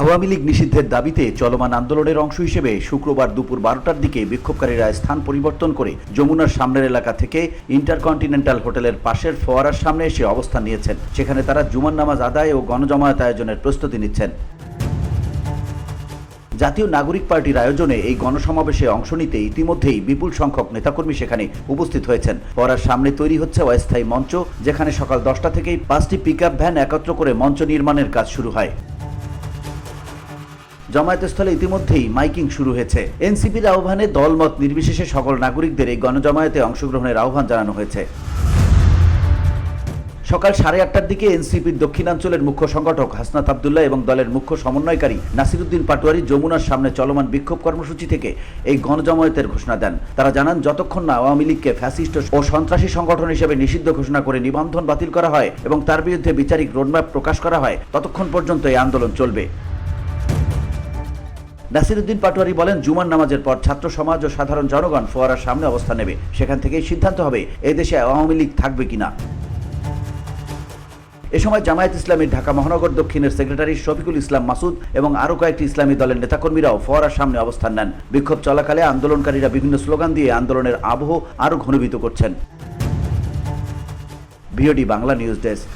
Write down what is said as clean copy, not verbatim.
আওয়ামী লীগ নিষিদ্ধের দাবিতে চলমান আন্দোলনের অংশ হিসেবে শুক্রবার দুপুর 12টার দিকে বিক্ষোভকারীরা স্থান পরিবর্তন করে যমুনার সামনের এলাকা থেকে ইন্টারকন্টিনেন্টাল হোটেলের পাশের ফোয়ারার সামনে এসে অবস্থান নিয়েছেন। সেখানে তারা জুমার নামাজ আদায় ও গণজমায়েত আয়োজনের প্রস্তুতি নিচ্ছেন। জাতীয় নাগরিক পার্টির আয়োজনে এই গণসমাবেশে অংশ নিতে ইতিমধ্যেই বিপুল সংখ্যক নেতাকর্মী সেখানে উপস্থিত হয়েছেন। ফোয়ারার সামনে তৈরি হচ্ছে অস্থায়ী মঞ্চ, যেখানে সকাল 10টা থেকেই 5টি পিকআপ ভ্যান একত্র করে মঞ্চ নির্মাণের কাজ শুরু হয়। জমায়েতস্থলে ইতিমধ্যেই মাইকিং শুরু হয়েছে। এনসিপির আহ্বানে দলমত নির্বিশেষে সকল নাগরিকদের এই গণজমায়েতে অংশগ্রহণের আহ্বান জানানো হয়েছে। সকাল 8:30টার দিকে এনসিপির দক্ষিণাঞ্চলের মুখ্য সংগঠক হাসনাত আব্দুল্লাহ এবং দলের মুখ্য সমন্বয়কারী নাসিরউদ্দিন পাটোয়ারি যমুনার সামনে চলমান বিক্ষোভ কর্মসূচি থেকে এই গণজমায়েতের ঘোষণা দেন। তারা জানান, যতক্ষণ না আওয়ামী লীগকে ফ্যাসিস্ট ও সন্ত্রাসী সংগঠন হিসেবে নিষিদ্ধ ঘোষণা করে নিবন্ধন বাতিল করা হয় এবং তার বিরুদ্ধে বিচারিক রোডম্যাপ প্রকাশ করা হয়, ততক্ষণ পর্যন্ত এই আন্দোলন চলবে। নাসিরউদ্দিন পাটোয়ারি বলেন, জুমার নামাজের পর ছাত্র সমাজ ও সাধারণ জনগণ ফোয়ারার সামনে অবস্থান নেবে। সেখান থেকেই সিদ্ধান্ত হবে এদেশে আওয়ামী লীগ থাকবে কিনা। এ সময় জামায়াত ইসলামীর ঢাকা মহানগর দক্ষিণের সেক্রেটারি শফিকুল ইসলাম মাসুদ এবং আরও কয়েকটি ইসলামী দলের নেতাকর্মীরাও ফোয়ারার সামনে অবস্থান নেন। বিক্ষোভ চলাকালে আন্দোলনকারীরা বিভিন্ন স্লোগান দিয়ে আন্দোলনের আবহ আরও ঘনীভূত করছেন। VOD Bangla news desk.